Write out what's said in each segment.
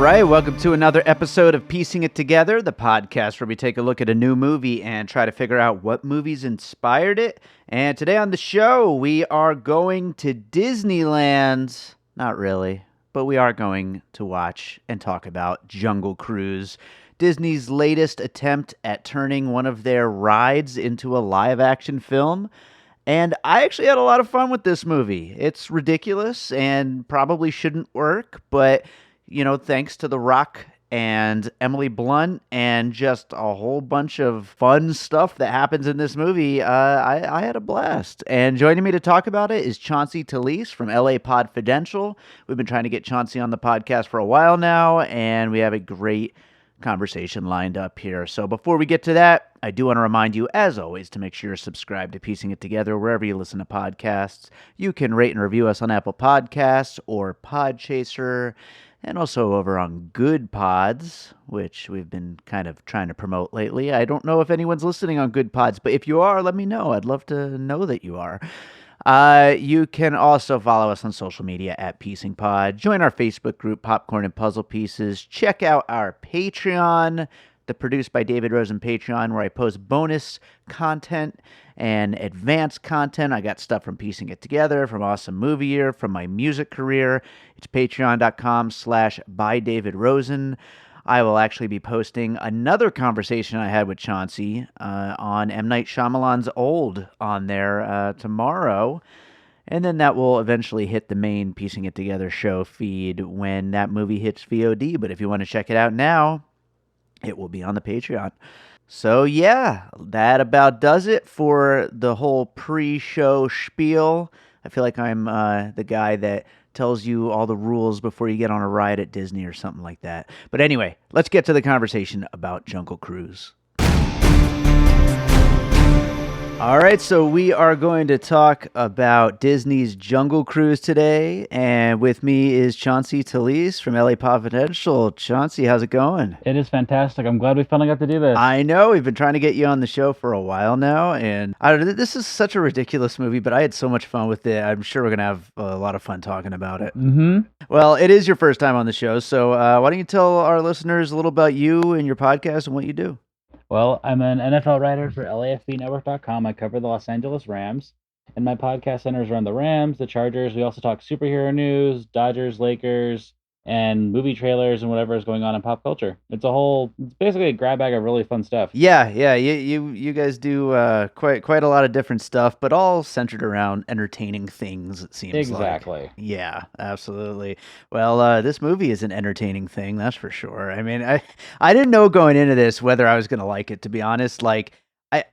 right, welcome to another episode of Piecing It Together, the podcast where we take a look at a new movie and try to figure out what movies inspired it. And today on the show, we are going to Disneyland. Not really, but we are going to watch and talk about Jungle Cruise, Disney's latest attempt at turning one of their rides into a live-action film. And I actually had a lot of fun with this movie. It's ridiculous and probably shouldn't work, but thanks to The Rock and Emily Blunt and just a whole bunch of fun stuff that happens in this movie, I had a blast. And joining me to talk about it is Chauncey Telese from LA Podfidential. We've been trying to get Chauncey on the podcast for a while now, and we have a great conversation lined up here. So before we get to that, I do want to remind you, as always, to make sure you're subscribed to Piecing It Together wherever you listen to podcasts. You can rate and review us on Apple Podcasts or Podchaser, and also over on Good Pods, which we've been kind of trying to promote lately. I don't know if anyone's listening on Good Pods, but if you are, let me know. I'd love to know that you are. You can also follow us on social media at Piecing Pod. Join our Facebook group, Popcorn and Puzzle Pieces. Check out our Patreon, the Produced by David Rosen Patreon, where I post bonus content and advanced content. I got stuff from Piecing It Together, from Awesome Movie Year, from my music career. It's patreon.com/bydavidrosen. I will actually be posting another conversation I had with Chauncey on M. Night Shyamalan's Old on there tomorrow. And then that will eventually hit the main Piecing It Together show feed when that movie hits VOD. But if you want to check it out now, it will be on the Patreon. So yeah, that about does it for the whole pre-show spiel. I feel like I'm the guy that tells you all the rules before you get on a ride at Disney or something like that. But anyway, let's get to the conversation about Jungle Cruise. All right, so we are going to talk about Disney's Jungle Cruise today, and with me is Chauncey Telese from LA Podfidential. Chauncey, how's it going? It is fantastic. I'm glad we finally got to do this. I know, we've been trying to get you on the show for a while now, and I don't know, this is such a ridiculous movie, but I had so much fun with it. I'm sure we're going to have a lot of fun talking about it. Mm-hmm. Well, it is your first time on the show, so why don't you tell our listeners a little about you and your podcast and what you do? Well, I'm an NFL writer for LAFBnetwork.com. I cover the Los Angeles Rams, and my podcast centers around the Rams, the Chargers. We also talk superhero news, Dodgers, Lakers, and movie trailers and whatever is going on in pop culture. It's basically a grab bag of really fun stuff. Yeah, you guys do quite a lot of different stuff, but all centered around entertaining things, it seems Exactly. like. Yeah, absolutely. Well, this movie is an entertaining thing, that's for sure. I mean, I didn't know going into this whether I was going to like it, to be honest. Like,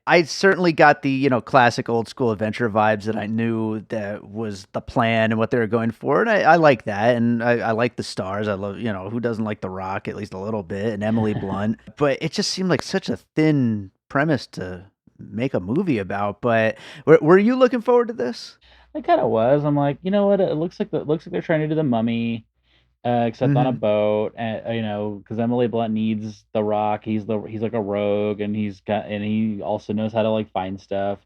I certainly got the, classic old school adventure vibes that I knew that was the plan and what they were going for. And I like that. And I like the stars. I love, who doesn't like The Rock, at least a little bit, and Emily Blunt. But it just seemed like such a thin premise to make a movie about. But were you looking forward to this? I kind of was. I'm like, you know what? It looks like they're trying to do The Mummy. Except on a boat, and because Emily Blunt needs The Rock. He's like a rogue, and he also knows how to like find stuff.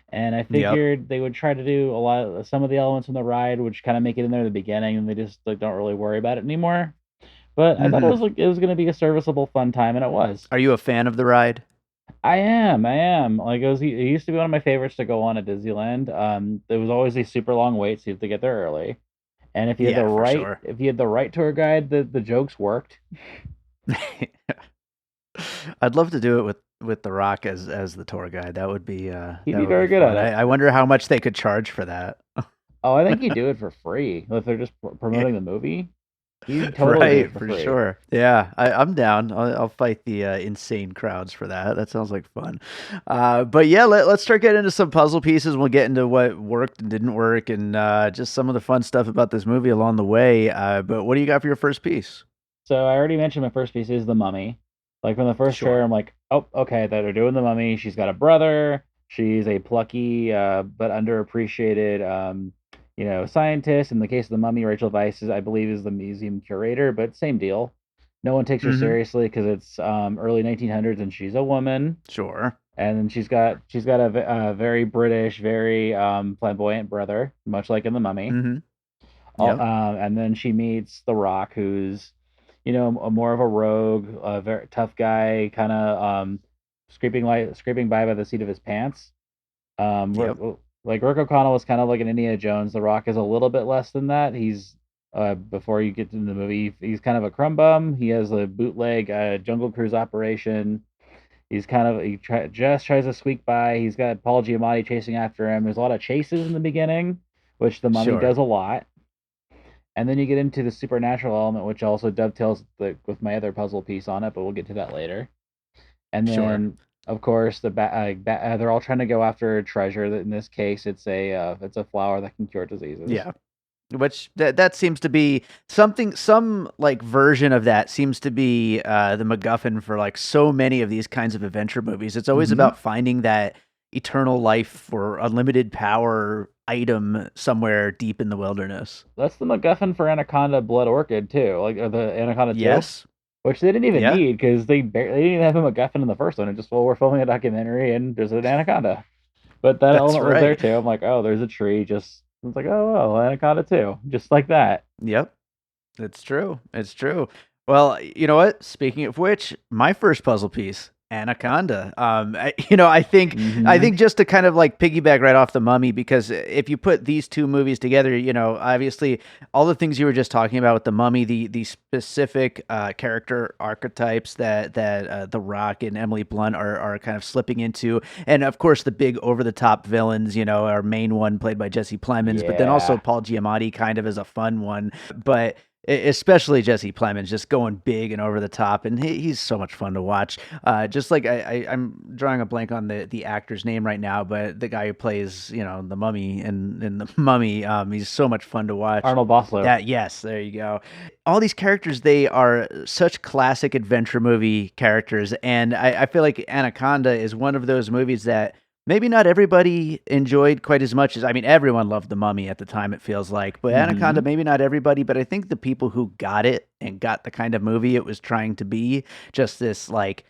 And I figured they would try to do some of the elements on the ride, which kind of make it in there at the beginning, and they just like don't really worry about it anymore. But I thought it was going to be a serviceable, fun time, and it was. Are you a fan of the ride? I am. Like it used to be one of my favorites to go on at Disneyland. There was always these super long waits, so you have to get there early. And if you had the right tour guide, the jokes worked. I'd love to do it with The Rock as the tour guide. That would be he'd be very good at it. I wonder how much they could charge for that. Oh, I think you do it for free if they're just promoting the movie. You totally do it for free. Sure. Yeah, I'm down. I'll fight the insane crowds for that. That sounds like fun. But yeah, let's start getting into some puzzle pieces. We'll get into what worked and didn't work, and just some of the fun stuff about this movie along the way. But what do you got for your first piece? So I already mentioned my first piece is The Mummy. Like from the first trailer, I'm like, oh, okay, that they're doing The Mummy. She's got a brother. She's a plucky but underappreciated scientist. In the case of The Mummy, Rachel Weisz I believe is the museum curator, but same deal. No one takes her seriously because it's early 1900s and she's a woman. Sure. And then she's got a very British, very flamboyant brother, much like in The Mummy. Mm-hmm. And then she meets The Rock, who's more of a rogue, a very tough guy, kind of scraping by the seat of his pants. Yep. Like Rick O'Connell was kind of like an Indiana Jones. The Rock is a little bit less than that. He's before you get into the movie, he's kind of a crumb bum. He has a bootleg Jungle Cruise operation. Just tries to squeak by. He's got Paul Giamatti chasing after him. There's a lot of chases in the beginning, which the Mummy Sure. does a lot. And then you get into the supernatural element, which also dovetails with my other puzzle piece on it, but we'll get to that later. And Sure. then, of course, they're all trying to go after a treasure. In this case, it's a flower that can cure diseases. Yeah. Which that seems to be some like version of that seems to be the MacGuffin for like so many of these kinds of adventure movies. It's always about finding that eternal life or unlimited power item somewhere deep in the wilderness. That's the MacGuffin for Anaconda Blood Orchid too, like or the Anaconda 2. Yes. Which they didn't even Yeah. need because they didn't even have a MacGuffin in the first one. It just, well, we're filming a documentary and there's an anaconda. But that That's element was there right. too. I'm like, oh, there's a tree. It's like, oh, well, anaconda too, just like that. Yep. It's true. It's true. Well, you know what? Speaking of which, my first puzzle piece, Anaconda. I think just to kind of like piggyback right off the Mummy, because if you put these two movies together, obviously all the things you were just talking about with the Mummy, the specific character archetypes that The Rock and Emily Blunt are kind of slipping into, and of course the big over the top villains, our main one played by Jesse Plemons, but then also Yeah. Paul Giamatti kind of as a fun one, but especially Jesse Plemons just going big and over the top, and he's so much fun to watch. Just like I'm drawing a blank on the actor's name right now, but the guy who plays the Mummy in the Mummy, he's so much fun to watch. Arnold Vosloo. Yes, there you go. All these characters, they are such classic adventure movie characters, and I feel like Anaconda is one of those movies that maybe not everybody enjoyed quite as much as, I mean, everyone loved The Mummy at the time, it feels like, but Anaconda, maybe not everybody, but I think the people who got it and got the kind of movie it was trying to be, just this like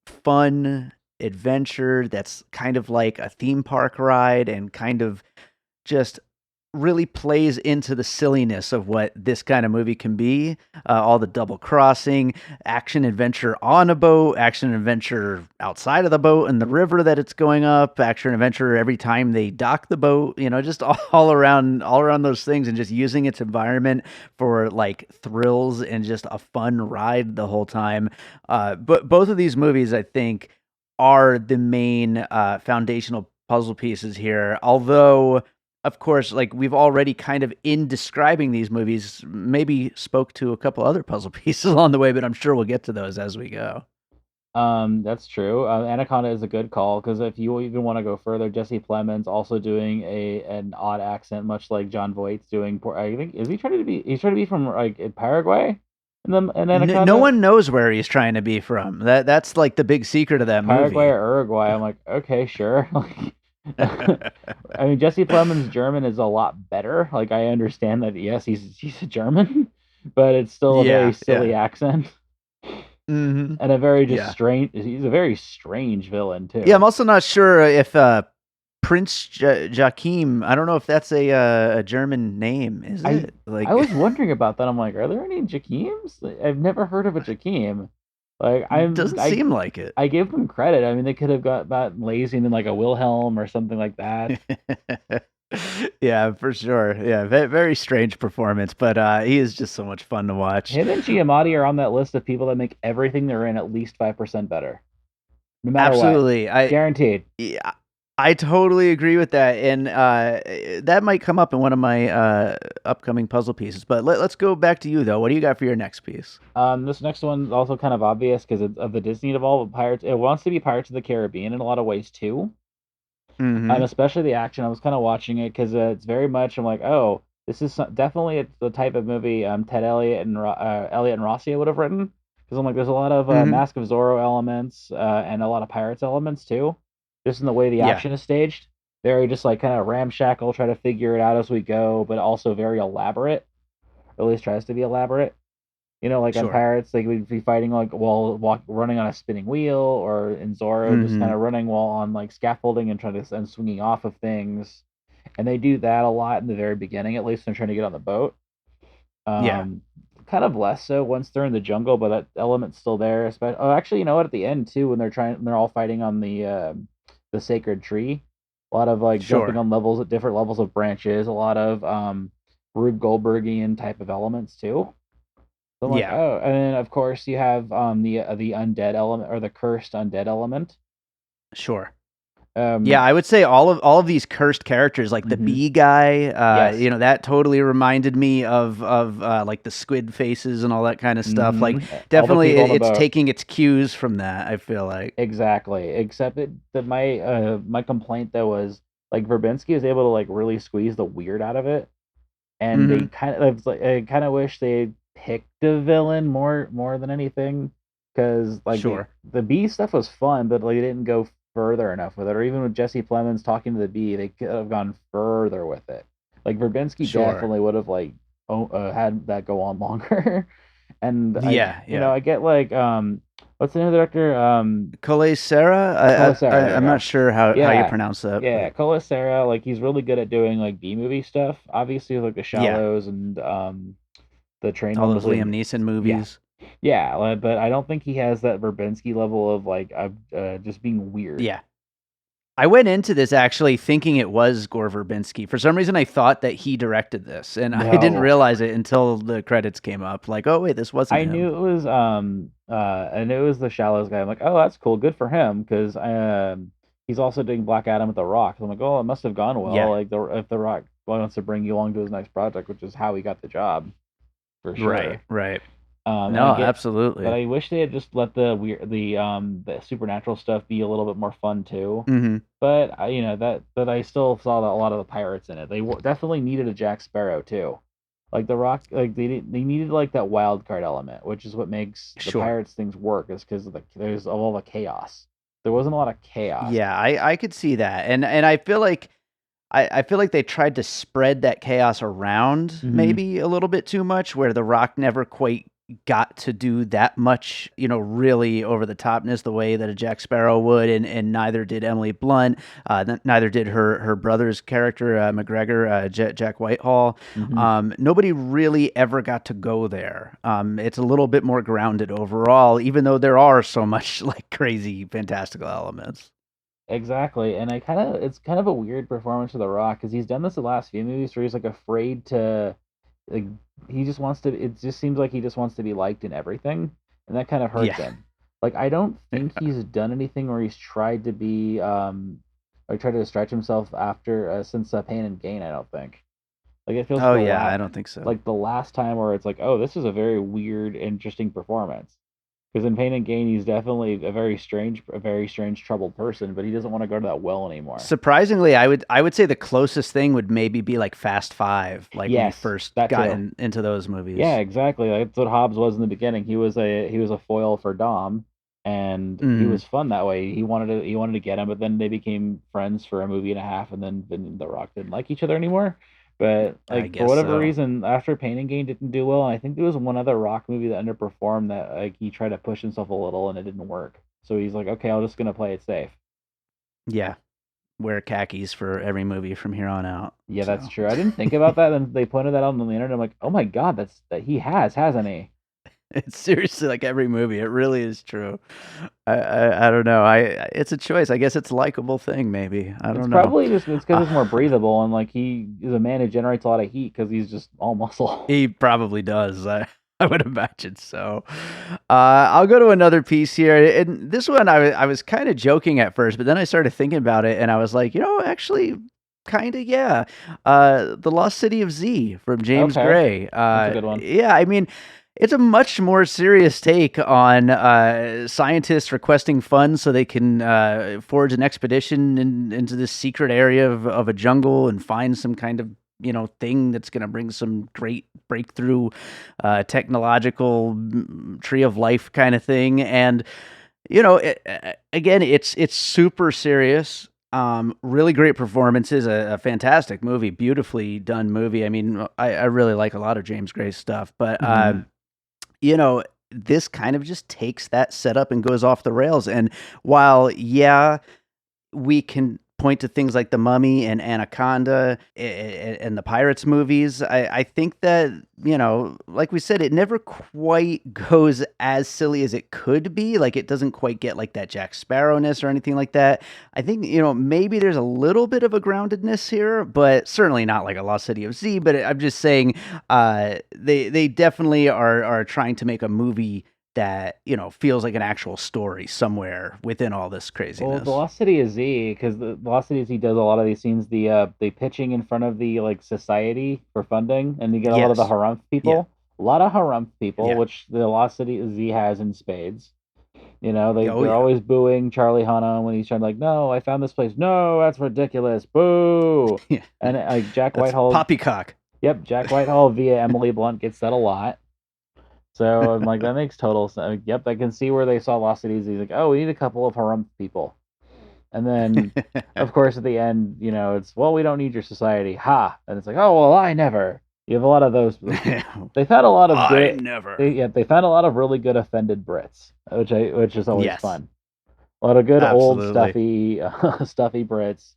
fun adventure that's kind of like a theme park ride and kind of just really plays into the silliness of what this kind of movie can be. All the double crossing, action adventure on a boat, action adventure outside of the boat and the river that it's going up, action adventure every time they dock the boat, just all around those things, and just using its environment for like thrills and just a fun ride the whole time. But both of these movies, I think, are the main foundational puzzle pieces here. Although, of course, like we've already kind of in describing these movies, maybe spoke to a couple other puzzle pieces along the way, but I'm sure we'll get to those as we go. That's true. Anaconda is a good call because if you even want to go further, Jesse Plemons also doing an odd accent, much like John Voight's doing. I think he's trying to be from like in Paraguay in Anaconda. No one knows where he's trying to be from. That's like the big secret of that Paraguay movie. or Uruguay. I'm like, okay, sure. I mean, Jesse Plemons' German is a lot better. Like, I understand that, yes, he's a German, but it's still a very silly accent. Mm-hmm. And a very strange. He's a very strange villain too. Yeah, I'm also not sure if Prince Joachim. I don't know if that's a German name. Is it? I was wondering about that. I'm like, are there any Joachims? I've never heard of a Joachim. Like, doesn't seem like it. I give them credit. I mean, they could have got lazy and like a Wilhelm or something like that. Yeah, for sure. Yeah, very strange performance, but he is just so much fun to watch. Him and Giamatti are on that list of people that make everything they're in at least 5% better, no matter Absolutely. what. Guaranteed. Yeah, I totally agree with that, and that might come up in one of my upcoming puzzle pieces. But let's go back to you though. What do you got for your next piece? This next one's also kind of obvious because it's of the Disney of all the Pirates. It wants to be Pirates of the Caribbean in a lot of ways too. Especially the action. I was kind of watching it because it's very much. I'm like, oh, this is definitely the type of movie Ted Elliott and Rossio would have written. Because I'm like, there's a lot of Mask of Zorro elements and a lot of Pirates elements too. Just in the way the action is staged, very just like kind of ramshackle, try to figure it out as we go, but also very elaborate. Or at least tries to be elaborate. Like on Pirates, like we'd be fighting like while running on a spinning wheel, or in Zorro, just kind of running while on like scaffolding and swinging off of things. And they do that a lot in the very beginning, at least when they're trying to get on the boat. kind of less so once they're in the jungle, but that element's still there. Especially, oh, actually, you know what? At the end too, when they're all fighting on the sacred tree. A lot of like jumping Sure. on levels at different levels of branches. A lot of Rube Goldbergian type of elements too. So I'm like, Yeah. oh, and then of course you have the undead element or the cursed undead element. Sure. Um, Yeah, I would say all of these cursed characters, like the mhm. bee guy, Yes. that totally reminded me of like the squid faces and all that kind of stuff. Like, All the definitely, people on the it's boat. taking its cues from that. I feel like. Exactly. Except that my complaint though was like Verbinski was able to like really squeeze the weird out of it, and they Hmm. kind of like I kind of wish they picked a villain more than anything, because like Sure. the bee stuff was fun, but like they didn't go further enough with it. Or even with Jesse Plemons talking to the bee, they could have gone further with it. Like Verbinski Sure. definitely would have like had that go on longer. And Yeah. Yeah. I get like what's the name of the director? Collet-Serra. Collet-Serra, there we I'm not go. sure how you Yeah. pronounce that, Yeah, but Collet-Serra, like he's really good at doing like B movie stuff. Obviously like The yeah, Shallows and the train all one those was Liam Liam Neeson. Neeson Yeah. movies. Yeah, but I don't think he has that Verbinski level of like just being weird. Yeah. I went into this actually thinking it was Gore Verbinski. For some reason, I thought that he directed this, and I didn't No. realize it until the credits came up. Like, oh wait, this wasn't I him. knew it was the Shallows guy. I'm like, oh, that's cool, good for him, because he's also doing Black Adam with The Rock. So I'm like, oh, it must have gone well. Yeah. Like if The Rock wants to bring you along to his next project, which is how he got the job for Right. sure. Right. And I No, get, but absolutely. I wish they had just let the supernatural stuff be a little bit more fun too. Hmm. But that I still saw a lot of the pirates in it. They definitely needed a Jack Sparrow too. Like the Rock, like they needed like that wild card element, which is what makes the Sure. pirates things work. Is because there's all the chaos. There wasn't a lot of chaos. Yeah, I could see that, and I feel like I feel like they tried to spread that chaos around Hmm. maybe a little bit too much, where The Rock never quite got to do that much, really over the topness the way that a Jack Sparrow would, and neither did Emily Blunt, neither did her brother's character McGregor, Jack Whitehall. Hmm. Nobody really ever got to go there. It's a little bit more grounded overall, even though there are so much like crazy fantastical elements. Exactly, and it's kind of a weird performance for The Rock because he's done this the last few movies where he's like afraid to like he just wants to. It just seems like he just wants to be liked in everything, and that kind of hurts Yeah. him. Like I don't think he's done anything where he's tried to be or tried to stretch himself after since Pain and Gain. I don't think. Like it feels like Oh yeah, I don't think so. the last time where it's like, oh, this is a very weird, interesting performance. Because in Pain and Gain, he's definitely a very strange, troubled person, but he doesn't want to go to that well anymore. Surprisingly, I would say the closest thing would maybe be like Fast Five, like when he Yes, first that got too. into those Yeah, movies. exactly. Like, that's what Hobbs was in the beginning. He was a foil for Dom, and he Mm, was fun that way. He wanted to get him, but then they became friends for a movie and a half, and then The Rock didn't like each other anymore. But I like for guess whatever so. reason, after Pain and Gain didn't do well, and I think there was one other Rock movie that underperformed that like he tried to push himself a little and it didn't work. So he's like, okay, I'm just gonna play it safe. Yeah, wear khakis for every movie from here on out. Yeah, that's So true. I didn't think about that. Then they pointed that out on the internet. I'm like, oh my god, that he hasn't he? it's seriously like every movie. It really is true. I don't know. It's a choice. I guess it's a likable thing. Maybe I It's don't know. probably just it's because it's more Uh, breathable and like he is a man who generates a lot of heat because he's just all muscle. He probably does. I would imagine so. I'll go to another piece here. And this one, I was kind of joking at first, but then I started thinking about it and I was like, actually, kind of, yeah. The Lost City of Z from James Okay, Gray. that's a good one. Yeah, I mean, it's a much more serious take on scientists requesting funds so they can forge an expedition into this secret area of a jungle and find some kind of thing that's going to bring some great breakthrough technological tree of life kind of thing. And again, it's super serious. Really great performances, a fantastic movie, beautifully done movie. I mean, I really like a lot of James Gray's stuff, but Hmm. you know, this kind of just takes that setup and goes off the rails. And while, yeah, we can point to things like The Mummy and Anaconda and the Pirates movies. I think that, like we said, it never quite goes as silly as it could be. Like, it doesn't quite get like that Jack Sparrowness or anything like that. I think, maybe there's a little bit of a groundedness here, but certainly not like a Lost City of Z. But I'm just saying, they definitely are trying to make a movie that feels like an actual story somewhere within all this Well, craziness. the Lost City of Z, because the Lost City of Z does a lot of these scenes, the pitching in front of the like society for funding, and you get a lot of the Yes. harumph people, a lot of harumph people, Yeah. which the Lost City of Z has in spades. Oh, They're yeah. always booing Charlie Hunnam when he's trying to like, no, I found this place. No, that's ridiculous. Boo. Yeah. And like Jack That's Whitehall, poppycock. yep, Jack Whitehall via Emily Blunt gets that a lot. So I'm like, that makes total sense. Yep, I can see where they saw Lost City. He's like, oh, we need a couple of harumph people. And then, of course, at the end, it's, well, we don't need your society. Ha! And it's like, oh, well, I never. You have a lot of those. They found a lot of good. Never. They found a lot of really good offended Brits, which is always Yes. fun. A lot of good Absolutely. old stuffy Brits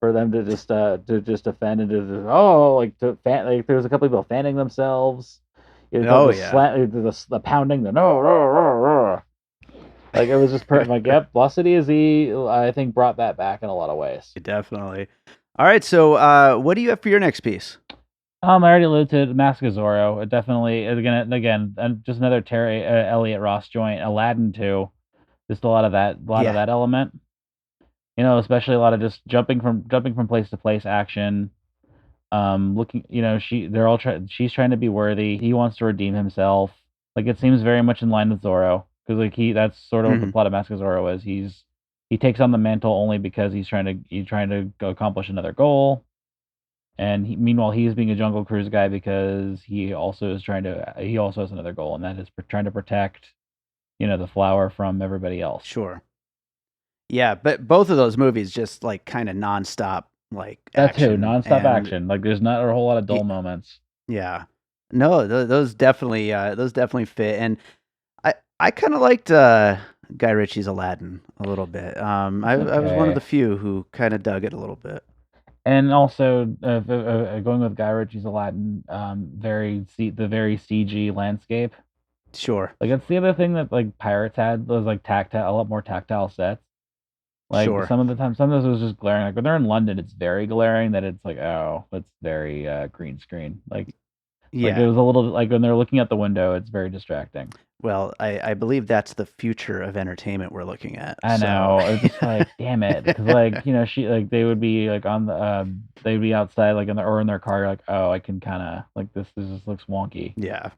for them to just offend and like there was a couple people fanning themselves. The pounding, like it was just perfect. Like, yep, Lost City of Z, I think brought that back in a lot of ways. Definitely. All right, so what do you have for your next piece? I already alluded to Mask of Zorro. It definitely again, just another Terry Elliott Ross joint. Aladdin too, just a lot of that element. Especially a lot of just jumping from place to place action. She's trying to be worthy. He wants to redeem himself. Like, it seems very much in line with Zorro, because like that's sort of what the plot of Mask of Zorro is. He takes on the mantle only because he's trying to go accomplish another goal. And meanwhile, he's being a Jungle Cruise guy because he also has another goal, and that is trying to protect, the flower from everybody else. Sure. Yeah, but both of those movies just like kind of nonstop, like that action. Too, nonstop action. Like, there's not a whole lot of dull moments. Yeah. No, those definitely fit, and I kind of liked Guy Ritchie's Aladdin a little bit. I was one of the few who kind of dug it a little bit. And also, going with Guy Ritchie's Aladdin, the very CG landscape. Sure. Like, that's the other thing that like Pirates had, was like a lot more tactile sets. Like, sure. Some of those it was just glaring. Like, when they're in London, it's very glaring that it's like, oh, it's very green screen. Like, yeah. Like, it was a little like when they're looking out the window, it's very distracting. Well, I believe that's the future of entertainment we're looking at. I know. It's just like, damn it, because they would be like on the they'd be outside like in their car. You're like, oh, I can kind of like this just looks wonky. Yeah,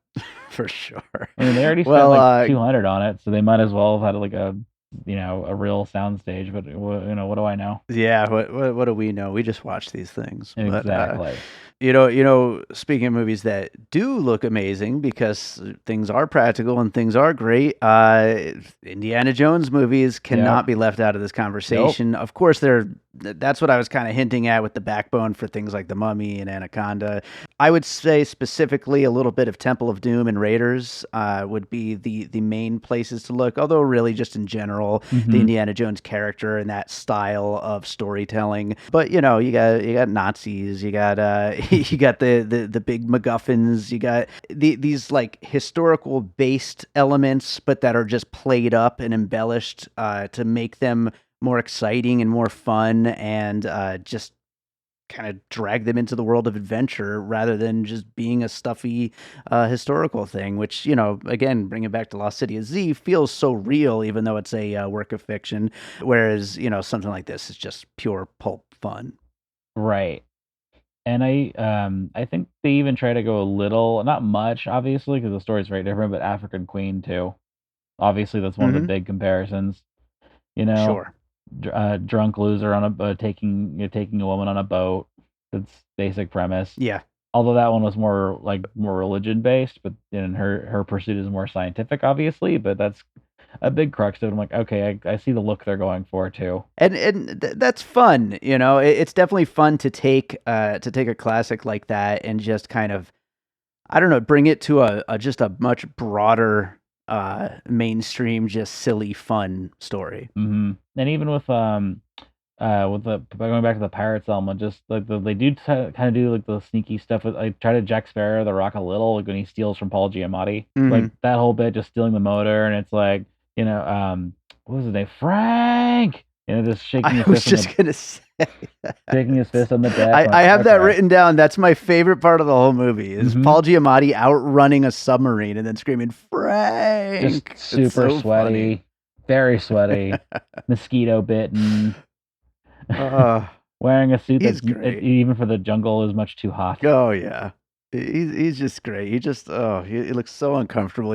for sure. I mean, they already spent like $200 on it, so they might as well have had like a real sound stage. But what do I know? Yeah, what do we know? We just watch these things. Exactly. But, speaking of movies that do look amazing because things are practical and things are great, Indiana Jones movies cannot be left out of this conversation. Nope. Of course, that's what I was kind of hinting at with the backbone for things like The Mummy and Anaconda. I would say specifically a little bit of Temple of Doom and Raiders would be the main places to look, although really just in general, the Indiana Jones character and that style of storytelling. But, you got Nazis, you got the big MacGuffins, you got these like historical based elements, but that are just played up and embellished to make them more exciting and more fun, and just kind of drag them into the world of adventure rather than just being a stuffy historical thing, which, again, bring it back to Lost City of Z, feels so real, even though it's a work of fiction, whereas, something like this is just pure pulp fun. Right. And I think they even try to go a little, not much, obviously, because the story's very different, but African Queen, too. Obviously, that's one of the big comparisons. Sure. Drunk loser on taking a woman on a boat. That's basic premise. Yeah. Although that one was more religion based, but her pursuit is more scientific, obviously. But that's a big crux of it. I'm like, okay, I see the look they're going for too. And that's fun, It's definitely fun to take a classic like that and just kind of, I don't know, bring it to just a much broader mainstream, just silly fun story. And even with with the going back to the pirates element, just like they do kind of do like the sneaky stuff with like try to Jack Sparrow the Rock a little, like when he steals from Paul Giamatti, like that whole bit, just stealing the motor, and it's like what was his name, Frank, just shaking I his was fist on just gonna say shaking his fist on the deck. I have that okay. written down. That's my favorite part of the whole movie is Paul Giamatti outrunning a submarine and then screaming Frank. Just super so sweaty, funny. very sweaty, mosquito bitten. Wearing a suit that's even for the jungle is much too hot. Oh yeah, he's just great. He just he looks so uncomfortable.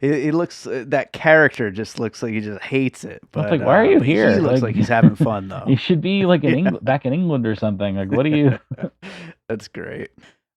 He looks that character just looks like he just hates it. But it's like, why are you here? He looks like he's having fun though. He should be like in back in England or something. Like, what are you? That's great.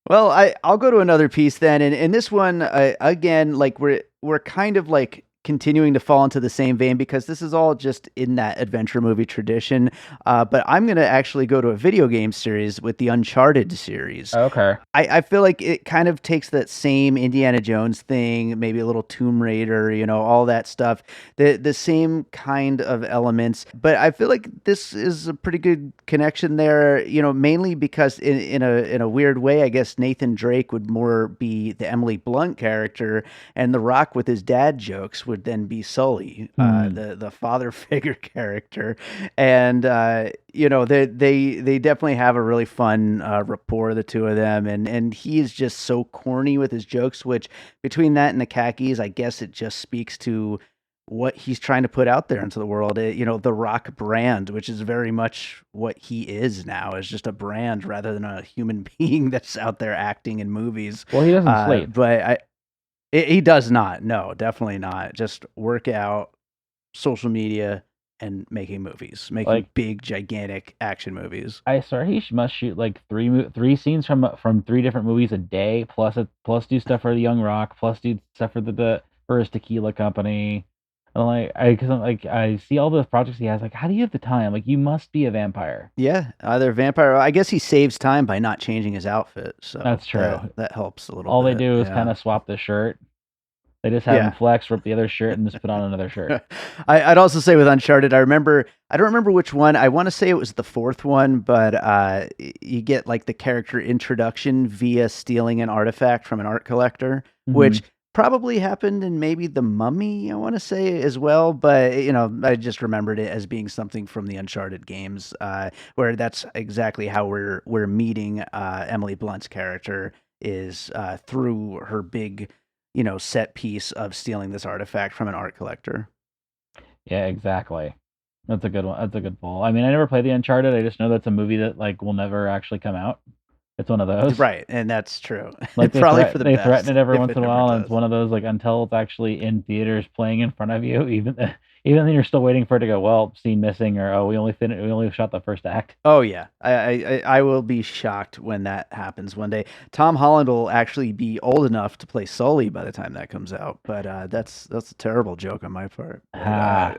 Well, I'll go to another piece then, and this one again, like we're kind of like continuing to fall into the same vein because this is all just in that adventure movie tradition. But I'm going to actually go to a video game series with the Uncharted series. Okay. I feel like it kind of takes that same Indiana Jones thing, maybe a little Tomb Raider, all that stuff, the same kind of elements. But I feel like this is a pretty good connection there, mainly because in a weird way, I guess Nathan Drake would more be the Emily Blunt character, and The Rock with his dad jokes would then be Sully, the father figure character. And they definitely have a really fun rapport, the two of them, and he is just so corny with his jokes, which between that and the khakis, I guess it just speaks to what he's trying to put out there into the world. The Rock brand, which is very much what he is now, is just a brand rather than a human being that's out there acting in movies. Well, he doesn't sleep. But he does not. No, definitely not. Just work out, social media, and making movies, making big, gigantic action movies. I swear he must shoot like three scenes from 3 different movies a day, plus do stuff for the Young Rock, plus do stuff for for his tequila company. And I see all the projects he has. Like, how do you have the time? Like, you must be a vampire. Yeah, either vampire. I guess he saves time by not changing his outfit. So that's true. That helps a little. All they do is kind of swap the shirt. They just have him flex, rip the other shirt, and just put on another shirt. I'd also say with Uncharted, I don't remember which one. I want to say it was the 4th one, but you get like the character introduction via stealing an artifact from an art collector, which probably happened in maybe The Mummy, I want to say as well. But, I just remembered it as being something from the Uncharted games, where that's exactly how we're meeting Emily Blunt's character is through her big set piece of stealing this artifact from an art collector. Yeah, exactly. That's a good one. That's a good pull. I mean, I never played the Uncharted. I just know that's a movie that like will never actually come out. It's one of those. Right, and that's true. Like probably for the they best, threaten it every once in a while, and it's one of those like until it's actually in theaters playing in front of you, even then you're still waiting for it to go, well, scene missing, or we only shot the first act. Oh yeah, I will be shocked when that happens one day. Tom Holland will actually be old enough to play Sully by the time that comes out, but that's a terrible joke on my part. Why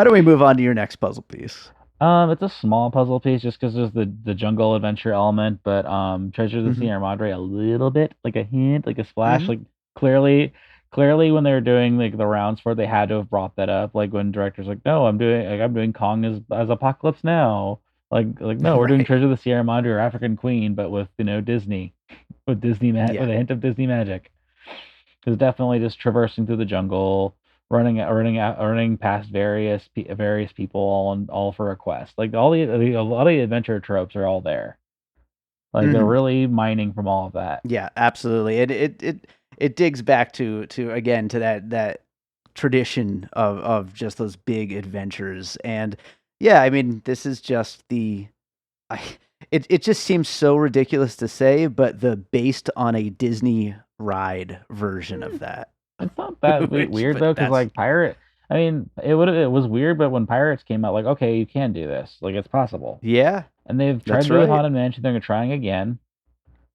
don't we move on to your next puzzle piece? It's a small puzzle piece just because there's the jungle adventure element, but Treasure of the Sierra Madre a little bit, like a hint, like a splash, like clearly when they were doing like the rounds for it, they had to have brought that up. Like when directors like, no, I'm doing Kong as Apocalypse Now. Like no, we're doing Treasure of the Sierra Madre or African Queen, but with Disney, with Disney with a hint of Disney magic. It's definitely just traversing through the jungle, running past various people all for a quest. Like a lot of the adventure tropes are all there. Like they're really mining from all of that. Yeah, absolutely. It digs back to again to that tradition of just those big adventures. And yeah, I mean, this is just it just seems so ridiculous to say, but the based on a Disney ride version of that. It's not that weird though, because like Pirate, I mean, it was weird, but when Pirates came out, like, okay, you can do this, like it's possible. Yeah, and they've tried to do Haunted Mansion. They're trying again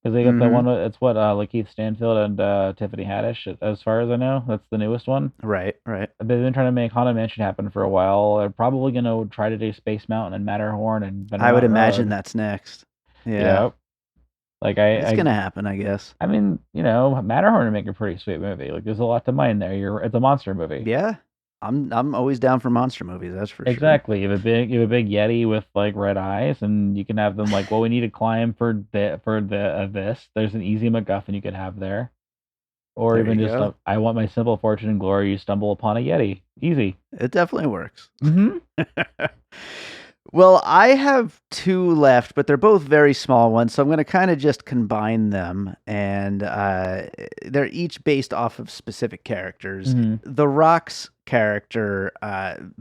because they got the one. It's what Lakeith Stanfield and Tiffany Haddish, as far as I know. That's the newest one. Right. They've been trying to make Haunted Mansion happen for a while. They're probably gonna try to do Space Mountain and Matterhorn and I would imagine that's next. Yeah. Yep. Like it's gonna happen, I guess. I mean, Matterhorn would make a pretty sweet movie. Like there's a lot to mine there. It's a monster movie. Yeah. I'm always down for monster movies. That's for sure. Exactly. You have a big Yeti with like red eyes, and you can have them like, well, we need to climb for the this. There's an easy MacGuffin you could have there, or There even you just go. I want my simple fortune and glory. You stumble upon a Yeti. Easy. It definitely works. Mm-hmm. Well, I have two left, but they're both very small ones, so I'm going to kind of just combine them, and they're each based off of specific characters. Mm-hmm. The Rock's character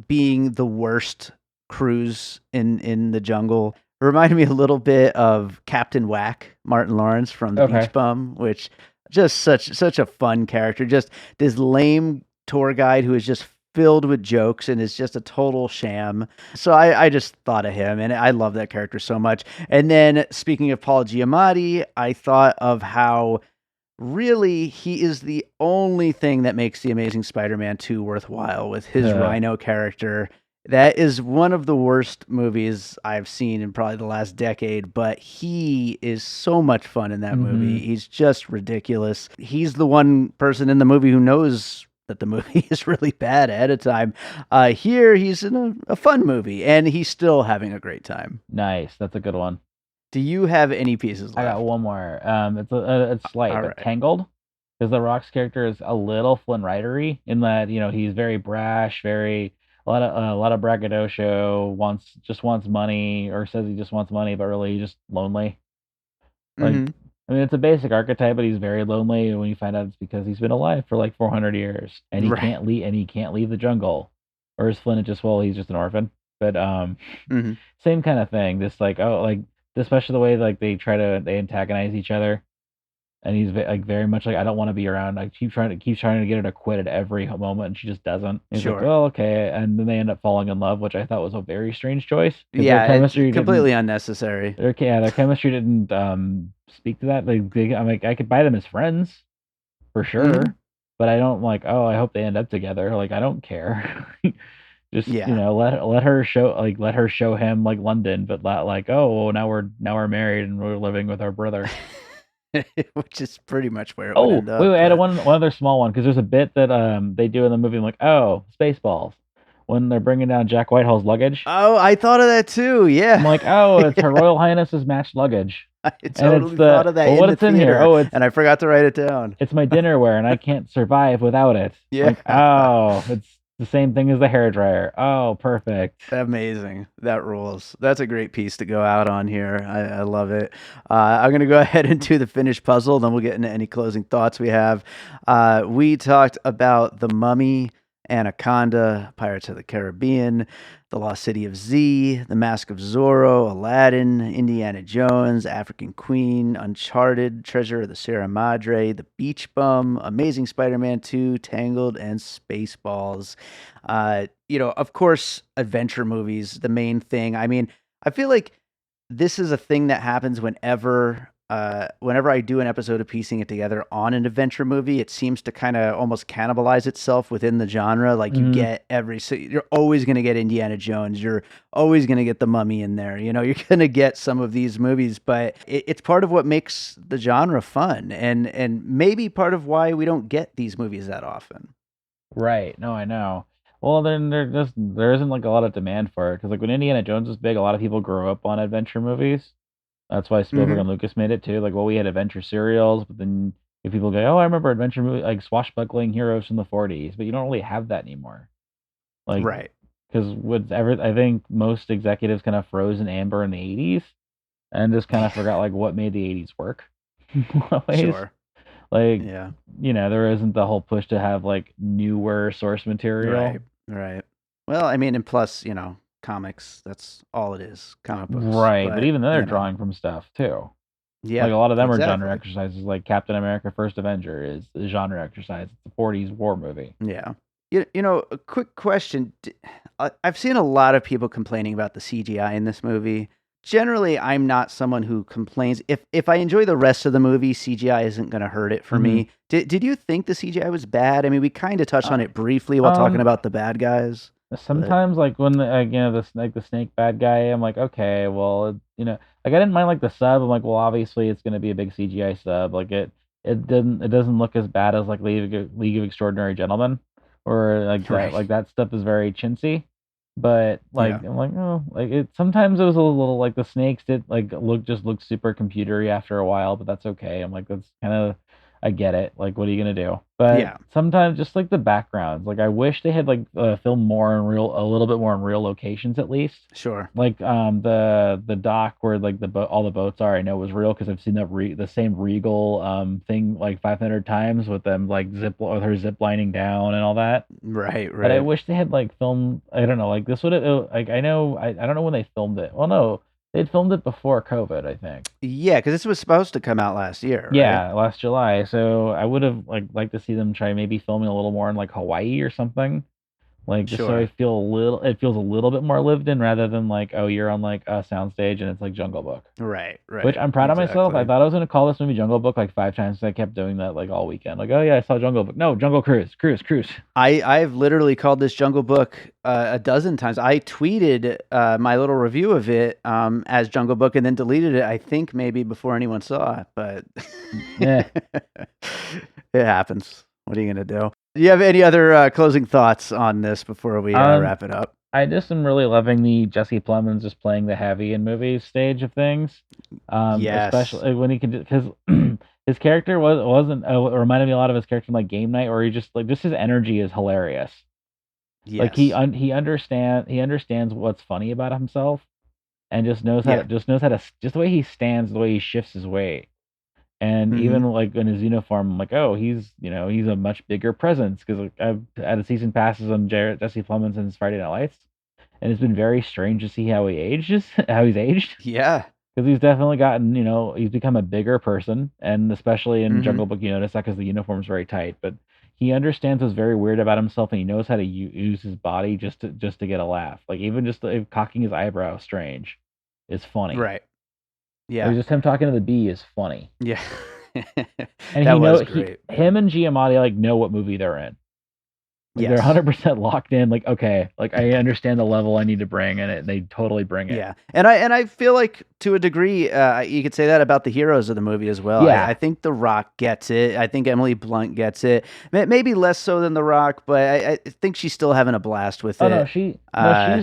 being the worst cruise in the jungle reminded me a little bit of Captain Whack, Martin Lawrence from The Okay. Beach Bum, which just such a fun character. Just this lame tour guide who is just filled with jokes and is just a total sham. So I just thought of him, and I love that character so much. And then speaking of Paul Giamatti, I thought of how really he is the only thing that makes the Amazing Spider-Man 2 worthwhile with his Rhino character. That is one of the worst movies I've seen in probably the last decade, but he is so much fun in that movie. He's just ridiculous. He's the one person in the movie who knows that the movie is really bad ahead of time. Here, he's in a fun movie, and he's still having a great time. Nice. That's a good one. Do you have any pieces left? I got one more. It's slight, All but right. Tangled, because the Rock's character is a little Flynn Ridery in that he's very brash, very a lot of braggadocio, wants money, or says he just wants money, but really he's just lonely. Like, Mhm. I mean, it's a basic archetype, but he's very lonely. And when you find out it's because he's been alive for like 400 years, and he Right. can't leave the jungle. Or is Flynn just he's just an orphan? But Mhm. same kind of thing. Just like especially the way like they antagonize each other, and he's like very much like, I don't want to be around. I keep trying to get her to quit at every moment, and she just doesn't. He's like, Sure. well, okay, and then they end up falling in love, which I thought was a very strange choice because Yeah, their it's chemistry completely didn't. unnecessary. Their chemistry didn't speak to that. I'm like, I could buy them as friends for sure, Mhm. but I don't like. Oh, I hope they end up together. Like, I don't care. Just Yeah. let her show him like London, but like, oh, well, now we're married and we're living with our brother. Which is pretty much where it would Oh, end wait, up, wait, I had but one other small one because there's a bit that they do in the movie. I'm like, oh, Spaceballs, when they're bringing down Jack Whitehall's luggage. Oh, I thought of that too, I'm yeah. like, oh, it's Her Yeah, Royal Highness's matched luggage, I and it's totally thought of that in what the it's in here. theater, Oh, and I forgot to write it down. it's my dinnerware, and I can't survive without it. Yeah. Like, oh, it's the same thing as the hairdryer. Oh, perfect. Amazing. That rules. That's a great piece to go out on here. I love it. I'm going to go ahead and do the finished puzzle, then we'll get into any closing thoughts we have. We talked about The Mummy, Anaconda, Pirates of the Caribbean, The Lost City of Z, The Mask of Zorro, Aladdin, Indiana Jones, African Queen, Uncharted, Treasure of the Sierra Madre, The Beach Bum, Amazing Spider-Man 2, Tangled, and Spaceballs. Of course, adventure movies, the main thing. I mean, I feel like this is a thing that happens whenever I do an episode of Piecing It Together on an adventure movie. It seems to kind of almost cannibalize itself within the genre. Like you're always going to get Indiana Jones. You're always going to get The Mummy in there. You're going to get some of these movies, but it's part of what makes the genre fun, and maybe part of why we don't get these movies that often. Right. No, I know. Well, then there isn't like a lot of demand for it because like when Indiana Jones was big, a lot of people grew up on adventure movies. That's why Spielberg Mhm. and Lucas made it too. Like, well, we had adventure serials, but then if people go, oh, I remember adventure movie like swashbuckling heroes from the 40s, but you don't really have that anymore. Like, Right. because I think most executives kind of froze in amber in the 80s and just kind of forgot like what made the 80s work. In a lot of ways. Sure. Like, Yeah. there isn't the whole push to have like newer source material. Right. Well, I mean, and plus, comics, that's all it is, comic books. Right, but even then they're you know, drawing from stuff too. yeah, Like a lot of them are genre exactly. exercises. Like Captain America: First Avenger is a genre exercise. It's a 40s war movie. Yeah. A quick question. I've seen a lot of people complaining about the CGI in this movie. Generally, I'm not someone who complains. If I enjoy the rest of the movie, CGI isn't going to hurt it for me. Did you think the CGI was bad? I mean, we kind of touched on it briefly while talking about the bad guys. Sometimes, like when the snake bad guy, I'm like, okay, well, like I didn't mind like the sub. I'm like, well, obviously it's gonna be a big CGI sub. Like it doesn't look as bad as like League of Extraordinary Gentlemen, or like Right. that stuff is very chintzy. But Yeah. like I'm like, oh, like it sometimes it was a little like the snakes did like look super computery after a while, but that's okay. I'm like, that's kind of, I get it. Like, what are you gonna do? But Yeah. sometimes just like the backgrounds, like I wish they had like filmed more in a little bit more in real locations at least. Sure. Like the dock where like all the boats are, I know was real because I've seen the same Regal thing like 500 times with them like with her zip lining down and all that. Right. But I Right. wish they had like filmed. I don't know, like this would have like I don't know when they filmed it. Well, no, they'd filmed it before COVID, I think. Yeah, because this was supposed to come out last year, right? Yeah, last July. So I would have liked to see them try maybe filming a little more in like Hawaii or something. Like, just so Sure. it feels a little bit more lived in rather than like, oh, you're on like a soundstage and it's like Jungle Book. Right. Which Right. I'm proud of myself. I Exactly. thought I was gonna call this movie Jungle Book like 5 times, so I kept doing that like all weekend. Like, oh yeah, I saw Jungle Book. No, Jungle Cruise, Cruise. I've literally called this Jungle Book a dozen times. I tweeted my little review of it as Jungle Book and then deleted it. I think maybe before anyone saw it, but Yeah. it happens. What are you gonna do? Do you have any other closing thoughts on this before we wrap it up? I just am really loving the Jesse Plemons just playing the heavy in movies stage of things. Yes. Especially when he can, because his character wasn't reminded me a lot of his character in like Game Night, where he just like just his energy is hilarious. Like Yes. he understands what's funny about himself, and just knows Yeah. just the way he stands, the way he shifts his weight. And Mhm. even like in his uniform, I'm like, oh, he's he's a much bigger presence because like, I've had a season passes on Jesse Plemons since Friday Night Lights, and it's been very strange to see how how he's aged, Yeah. because he's definitely gotten, he's become a bigger person, and especially in Mhm. Jungle Book, you notice that because the uniform's very tight, but he understands what's very weird about himself, and he knows how to use his body just to get a laugh. Like even just cocking his eyebrow, strange, is funny. Right. Yeah. Like just him talking to the bee is funny. Yeah. And That was great. him and Giamatti like know what movie they're in. Like they're Yes. 100% locked in. Like, okay, like I understand the level I need to bring, and they totally bring it. Yeah, and I feel like to a degree, you could say that about the heroes of the movie as well. Yeah. I think The Rock gets it. I think Emily Blunt gets it. Maybe less so than The Rock, but I think she's still having a blast with Oh it. no, she's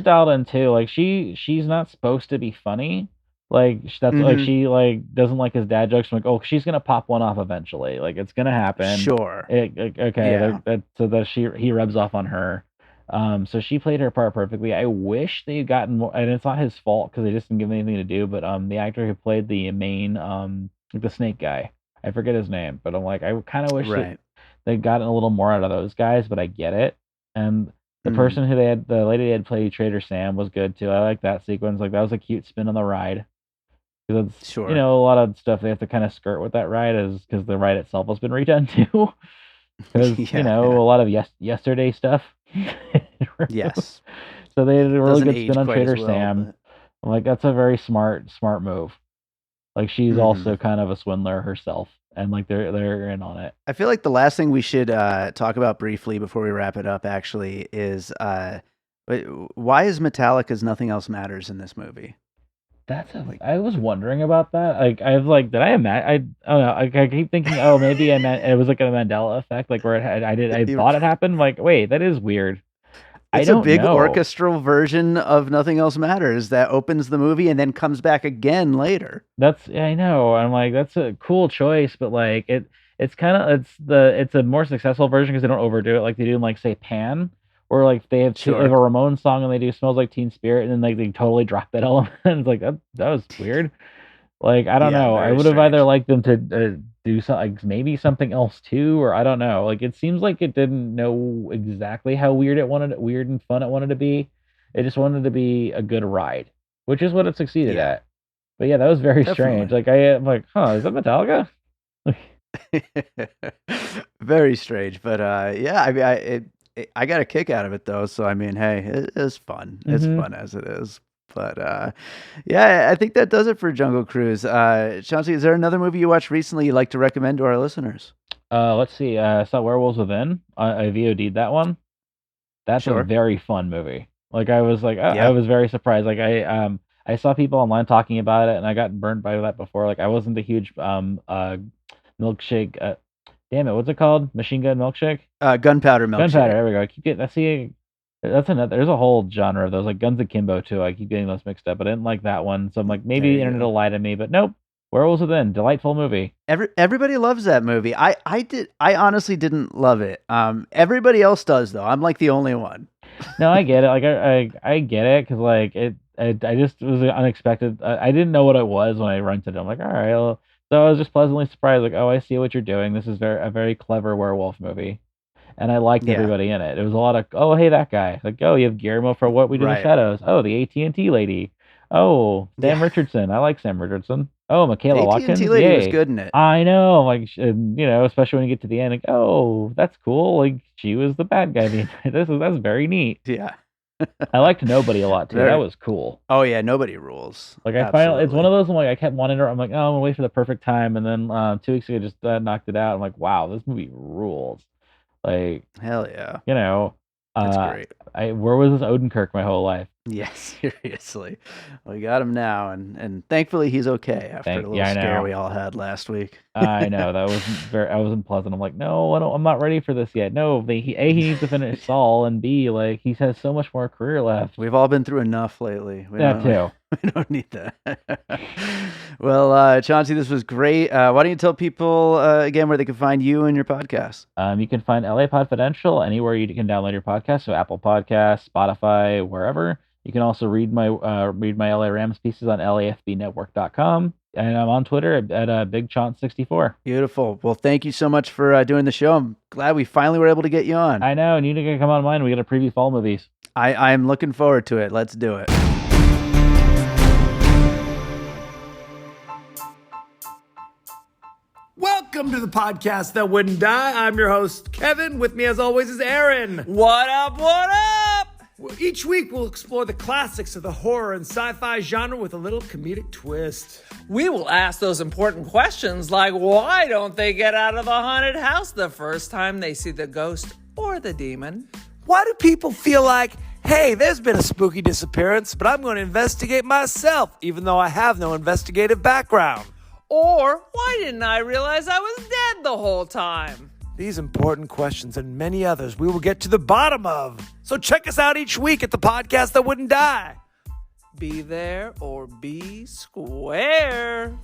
dialed in too. Like she's not supposed to be funny. Like that's like Mhm. she like doesn't like his dad jokes. I'm like, oh, she's gonna pop one off eventually. Like it's gonna happen. Sure. Okay, Yeah. so that he rubs off on her. So she played her part perfectly. I wish they had gotten more, and it's not his fault because they just didn't give him anything to do. But the actor who played the main the snake guy, I forget his name, but I'm like, I kind of wish Right. they'd gotten a little more out of those guys. But I get it. And the Mhm. person who the lady they had played Trader Sam was good too. I like that sequence. Like that was a cute spin on the ride. Because it's Sure. a lot of stuff they have to kind of skirt with that ride is because the ride itself has been redone too. Because Yeah. a lot of yesterday stuff. Yes. So they did a really Doesn't good age spin on quite as Trader well, Sam. but- I'm like, that's a very smart move. Like she's Mhm. also kind of a swindler herself, and like they're in on it. I feel like the last thing we should talk about briefly before we wrap it up actually is why is Metallica's Nothing Else Matters in this movie? I was wondering about that. Like I've like did I imagine? I don't know. I keep thinking, oh, maybe I meant it was like a Mandela effect, like where I thought it happened. Like wait, that is weird. It's I don't a big know. orchestral version of Nothing Else Matters that opens the movie and then comes back again later. I know. I'm like, that's a cool choice, but like it's kind of it's a more successful version because they don't overdo it like they do in like say Pan, or like they have Sure. they have a Ramones song and they do Smells Like Teen Spirit, and then like they totally drop that element. It's like that was weird. Like I don't Yeah, know. I very would have either strange. liked them to do something, like maybe something else too, or I don't know. Like it seems like it didn't know exactly how weird and fun it wanted to be. It just wanted to be a good ride, which is what it succeeded Yeah. at. But yeah, that was very strange. Definitely. Like I'm like, huh, is that Metallica? Very strange, but yeah, I mean, I got a kick out of it though. So I mean, hey, it is fun. It's Mhm. fun as it is. But yeah, I think that does it for Jungle Cruise. Chauncey, is there another movie you watched recently you'd like to recommend to our listeners? Let's see. I saw Werewolves Within. I VOD'd that one. That's a Sure. very fun movie. Like I was like, I Yeah. was very surprised. Like I saw people online talking about it, and I got burnt by that before. Like I wasn't a huge milkshake. Damn it, what's it called? Machine Gun Milkshake? Gunpowder Milkshake. Gunpowder, there we go. I keep getting, I see, that's another, there's a whole genre of those, like Guns Akimbo too. I keep getting those mixed up, but I didn't like that one. So I'm like, maybe the internet will lie to me, but nope. Werewolves Within, delightful movie. Everybody loves that movie. I honestly didn't love it. Everybody else does though. I'm like the only one. No, I get it. Like I get it because like I just it was unexpected. I didn't know what it was when I rented it. I'm like, all right. Well, so I was just pleasantly surprised. Like, oh, I see what you're doing. This is a very clever werewolf movie, and I liked everybody in it. It was a lot of, oh, hey, that guy. Like, oh, you have Guillermo for What We Do in the Shadows. Oh, the AT&T lady. Oh, Sam Richardson. I like Sam Richardson. Oh, Michaela Watkins. The AT&T lady was good in it. I know, like, especially when you get to the end, like, oh, that's cool. Like, she was the bad guy. That's very neat. Yeah. I liked Nobody a lot too. That was cool. Oh yeah, Nobody rules. Like I finally, it's one of those. I'm like, I kept wanting to. I'm like, oh, I'm gonna wait for the perfect time, and then 2 weeks ago, I just knocked it out. I'm like, wow, this movie rules. Like, hell yeah. That's great. Where was this Odenkirk my whole life? Yeah, seriously. We got him now, and thankfully he's okay after the little scare we all had last week. I know that wasn't pleasant. I'm like, no, I'm not ready for this yet. No, he needs to finish Saul, and B, like he has so much more career left. We've all been through enough lately. Too. We don't need that. Well, Chauncey, this was great. Why don't you tell people again where they can find you and your podcast? You can find LA Podfidential anywhere you can download your podcast, so Apple Podcasts, Spotify, wherever. You can also read my LA Rams pieces on LAFBnetwork.com. And I'm on Twitter at BigChauncey64. Beautiful. Well, thank you so much for doing the show. I'm glad we finally were able to get you on. I know. And you need to come on mine. We got to preview fall movies. I'm looking forward to it. Let's do it. Welcome to the podcast that wouldn't die. I'm your host, Kevin. With me, as always, is Aaron. What up, what up? Each week, we'll explore the classics of the horror and sci-fi genre with a little comedic twist. We will ask those important questions like, why don't they get out of the haunted house the first time they see the ghost or the demon? Why do people feel like, hey, there's been a spooky disappearance, but I'm going to investigate myself, even though I have no investigative background? Or, why didn't I realize I was dead the whole time? These important questions and many others we will get to the bottom of. So check us out each week at the podcast that wouldn't die. Be there or be square.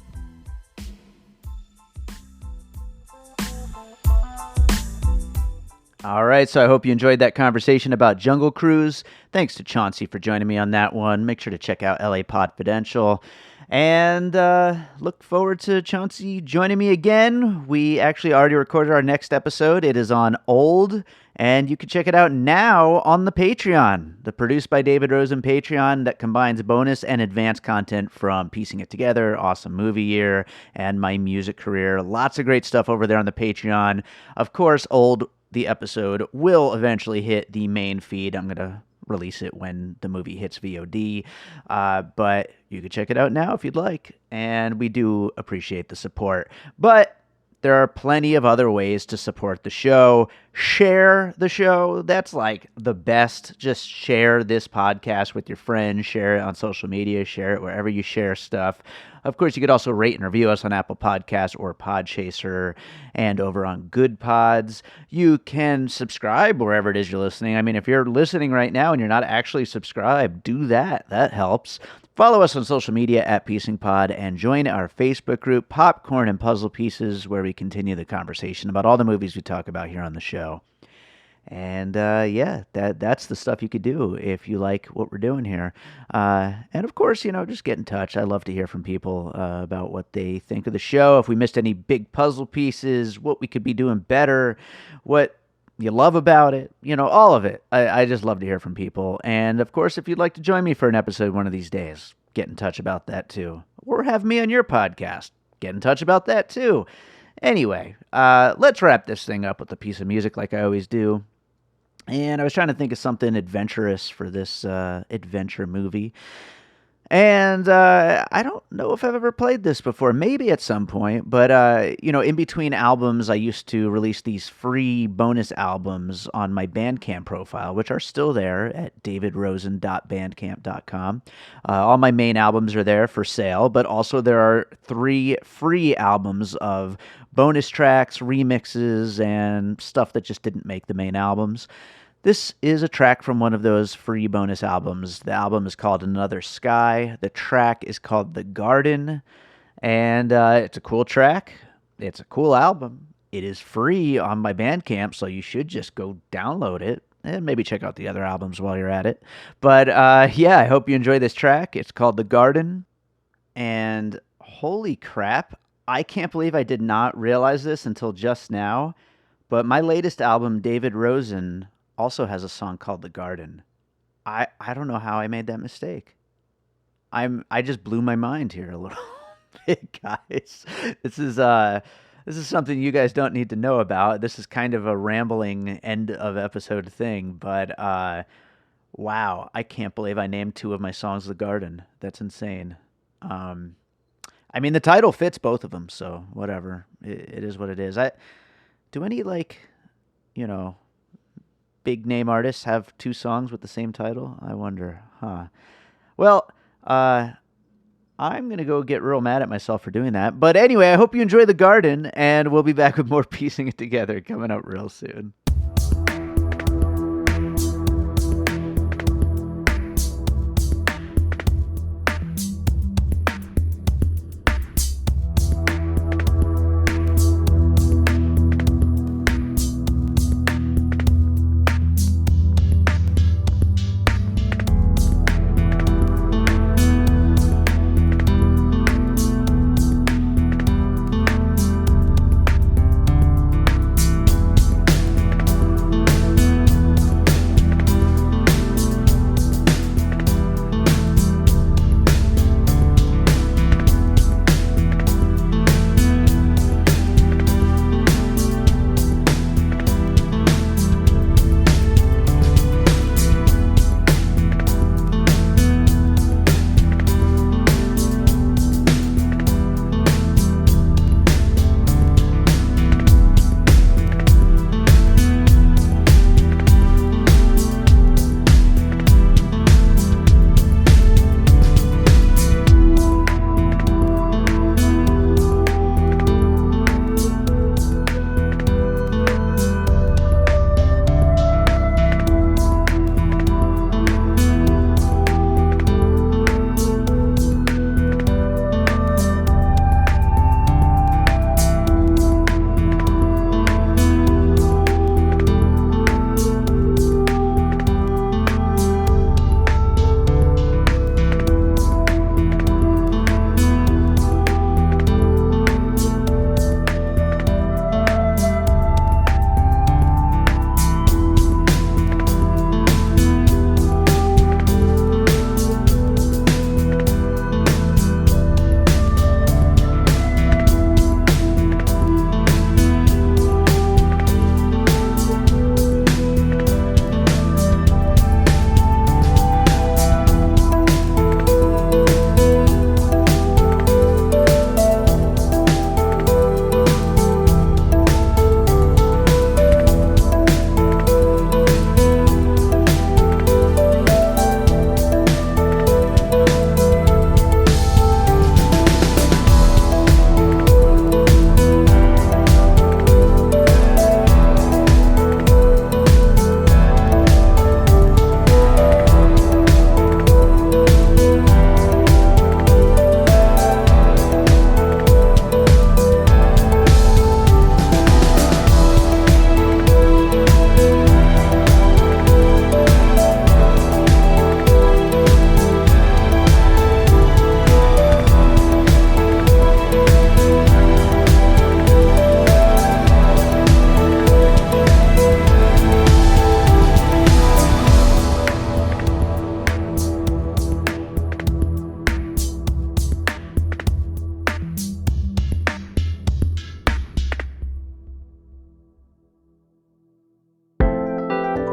All right, so I hope you enjoyed that conversation about Jungle Cruise. Thanks to Chauncey for joining me on that one. Make sure to check out LA Podfidential. And look forward to Chauncey joining me again. We actually already recorded our next episode. It is on Old, and you can check it out now on the Patreon, the Produced by David Rosen Patreon that combines bonus and advanced content from Piecing It Together, Awesome Movie Year, and my music career. Lots of great stuff over there on the Patreon. Of course, Old, the episode, will eventually hit the main feed. I'm going to release it when the movie hits VOD, but you can check it out now if you'd like, and we do appreciate the support. But there are plenty of other ways to support the show. Share the show. That's like the best. Just share this podcast with your friends. Share it on social media. Share it wherever you share stuff. Of course, you could also rate and review us on Apple Podcasts or Podchaser and over on Good Pods. You can subscribe wherever it is you're listening. I mean, if you're listening right now and you're not actually subscribed, do that. That helps. Follow us on social media at PiecingPod and join our Facebook group, Popcorn and Puzzle Pieces, where we continue the conversation about all the movies we talk about here on the show. And that's the stuff you could do if you like what we're doing here. And of course, just get in touch. I love to hear from people about what they think of the show. If we missed any big puzzle pieces, what we could be doing better, what you love about it, all of it. I just love to hear from people. And of course, if you'd like to join me for an episode one of these days, get in touch about that too. Or have me on your podcast. Get in touch about that too. Anyway, let's wrap this thing up with a piece of music like I always do. And I was trying to think of something adventurous for this adventure movie. And I don't know if I've ever played this before, maybe at some point, but in between albums, I used to release these free bonus albums on my Bandcamp profile, which are still there at davidrosen.bandcamp.com. All my main albums are there for sale, but also there are 3 free albums of bonus tracks, remixes, and stuff that just didn't make the main albums. This is a track from one of those free bonus albums. The album is called Another Sky. The track is called The Garden. And it's a cool track. It's a cool album. It is free on my Bandcamp, so you should just go download it and maybe check out the other albums while you're at it. But yeah, I hope you enjoy this track. It's called The Garden. And holy crap, I can't believe I did not realize this until just now. But my latest album, David Rosen, also has a song called The Garden. I don't know how I made that mistake. I just blew my mind here a little bit, guys. This is something you guys don't need to know about. This is kind of a rambling end of episode thing, but wow, I can't believe I named 2 of my songs The Garden. That's insane. I mean, the title fits both of them, so whatever. It is what it is. Do any big name artists have 2 songs with the same title? I wonder, huh? Well, I'm going to go get real mad at myself for doing that. But anyway, I hope you enjoy The Garden, and we'll be back with more Piecing It Together coming up real soon.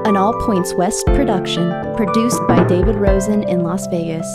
An All Points West production, produced by David Rosen in Las Vegas.